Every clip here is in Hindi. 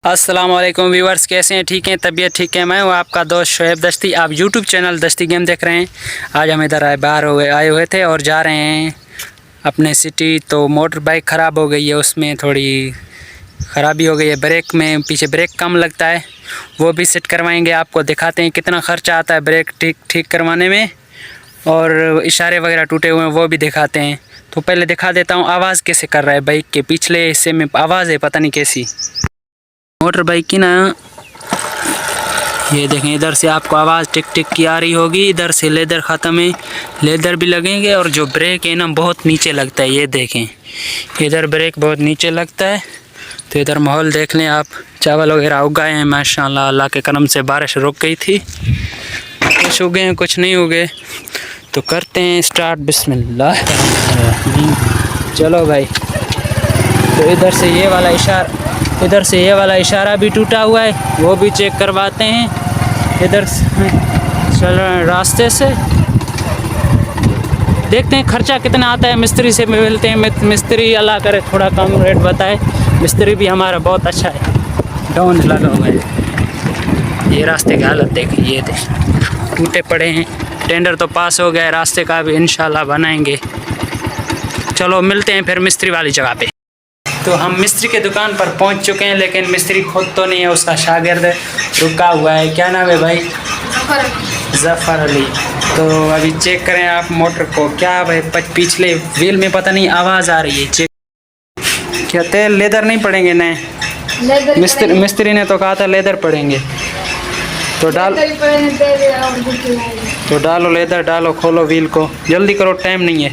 अस्सलाम वालेकुम व्यूवर्स, कैसे हैं? ठीक हैं? तबीयत ठीक है? मैं हूँ आपका दोस्त शोएब दस्ती। आप यूट्यूब चैनल दस्ती गेम देख रहे हैं। आज हम इधर आए हुए थे और जा रहे हैं अपने सिटी। तो मोटर बाइक ख़राब हो गई है, उसमें थोड़ी ख़राबी हो गई है। ब्रेक में पीछे ब्रेक कम लगता है, वो भी सेट करवाएंगे। आपको दिखाते हैं कितना ख़र्चा आता है ब्रेक ठीक करवाने में, और इशारे वगैरह टूटे हुए हैं वो भी दिखाते हैं। तो पहले दिखा देता हूँ आवाज़ कैसे कर रहा है बाइक के पिछले हिस्से में। आवाज़ है पता नहीं कैसी मोटर बाइक की ना। ये देखें, इधर से आपको आवाज़ टिक टिक की आ रही होगी। इधर से लेदर ख़त्म है, लेदर भी लगेंगे। और जो ब्रेक है ना बहुत नीचे लगता है। ये देखें, इधर ब्रेक बहुत नीचे लगता है। तो इधर माहौल देख लें आप। चावल वगैरह उगाए हैं माशाल्लाह, अल्लाह के करम से। बारिश रुक गई थी, कुछ उगे हैं कुछ नहीं उगे। तो करते हैं स्टार्ट, बिस्मिल्लाह। चलो भाई। तो इधर से ये वाला इशारा भी टूटा हुआ है, वो भी चेक करवाते हैं। इधर चल रहे हैं रास्ते से, देखते हैं खर्चा कितना आता है। मिस्त्री से मिलते हैं, मिस्त्री अल्लाह करे थोड़ा कम रेट बताए। मिस्त्री भी हमारा बहुत अच्छा है, डाउन लगा हुआ है। ये रास्ते की हालत देखें, ये देख टूटे पड़े हैं। टेंडर तो पास हो गया है, रास्ते का भी इंशाल्लाह बनाएंगे। चलो मिलते हैं फिर मिस्त्री वाली जगह पे। तो हम मिस्त्री के दुकान पर पहुंच चुके हैं, लेकिन मिस्त्री खुद तो नहीं है, उसका शागिर्द रुका हुआ है। क्या नाम है भाई? जफ़र अली। तो अभी चेक करें आप मोटर को। क्या भाई पिछले व्हील में पता नहीं आवाज़ आ रही है। चेक क्या तेल लेदर नहीं पड़ेंगे नए? मिस्त्री ने तो कहा था लेदर पड़ेंगे। तो डालो लेदर डालो, खोलो व्हील को, जल्दी करो, टाइम नहीं है।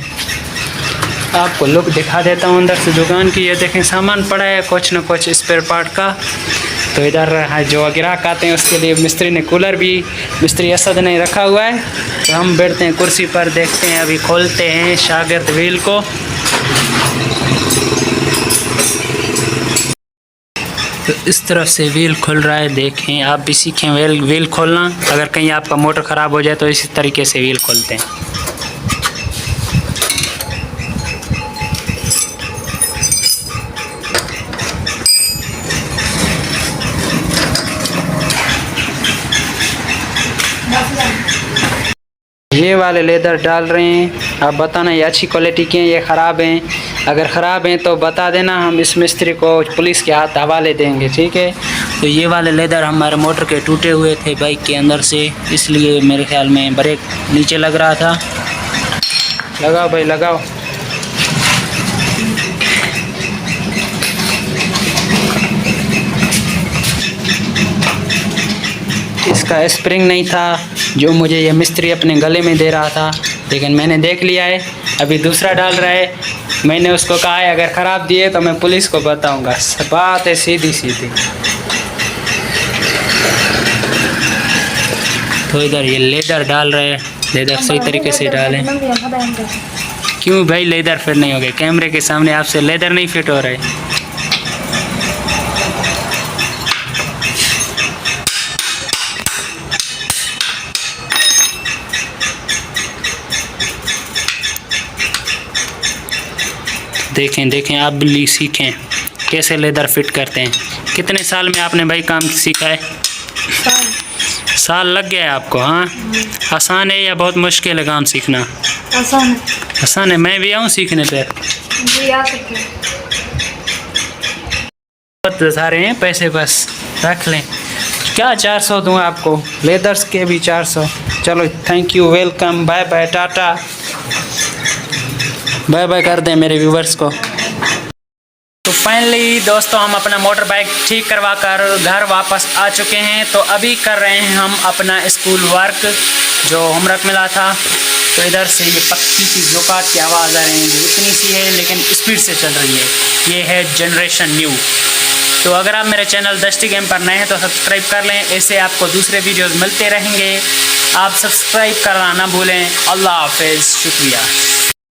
आपको लुक दिखा देता हूँ अंदर से दुकान की। ये देखें सामान पड़ा है कुछ न कुछ स्पेयर पार्ट का। तो इधर जो ग्राहक आते हैं उसके लिए मिस्त्री ने कूलर भी, मिस्त्री असद ने रखा हुआ है। तो हम बैठते हैं कुर्सी पर, देखते हैं। अभी खोलते हैं शागिर्द व्हील को। तो इस तरफ से व्हील खुल रहा है, देखें। आप भी सीखें व्हील खोलना। अगर कहीं आपका मोटर ख़राब हो जाए तो इसी तरीके से व्हील खोलते हैं। ये वाले लेदर डाल रहे हैं। आप बताना ये अच्छी क्वालिटी के हैं, ये ख़राब हैं। अगर ख़राब हैं तो बता देना, हम इस मिस्त्री को पुलिस के हाथ हवाले देंगे, ठीक है। तो ये वाले लेदर हमारे मोटर के टूटे हुए थे बाइक के अंदर से, इसलिए मेरे ख्याल में ब्रेक नीचे लग रहा था। लगाओ भाई लगाओ। इसका स्प्रिंग नहीं था जो मुझे ये मिस्त्री अपने गले में दे रहा था, लेकिन मैंने देख लिया है। अभी दूसरा डाल रहा है। मैंने उसको कहा है अगर ख़राब दिए तो मैं पुलिस को बताऊंगा। बात है सीधी सीधी। तो इधर ये लेदर डाल रहे हैं। लेदर सही तरीके से डालें। क्यों भाई लेदर फिट नहीं हो गए? कैमरे के सामने आपसे लेदर नहीं फिट हो रहे। देखें आप भी सीखें कैसे लेदर फिट करते हैं। कितने साल में आपने भाई काम सीखा है? साल लग गया है आपको? हाँ। आसान है या बहुत मुश्किल है काम सीखना? आसान है। मैं भी आऊँ सीखने पे? जी आ सकते हैं। बहुत सारे हैं पैसे, बस रख लें। क्या 400 दूँ आपको? लेदर्स के भी 400। चलो thank you, welcome, bye bye, tata bye bye कर दें मेरे व्यूवर्स को। तो फाइनली दोस्तों हम अपना मोटर बाइक ठीक करवा कर घर वापस आ चुके हैं। तो अभी कर रहे हैं हम अपना स्कूल वर्क जो होमवर्क मिला था। तो इधर से ये पक्षी की जोकात की आवाज़ आ रही है, जो इतनी सी है लेकिन स्पीड से चल रही है। ये है जनरेशन न्यू। तो अगर आप मेरे चैनल दस्ती गेम पर नए हैं तो सब्सक्राइब कर लें, ऐसे आपको दूसरे वीडियोज़ मिलते रहेंगे। आप सब्सक्राइब करना ना भूलें। अल्लाह हाफ़िज़, शुक्रिया।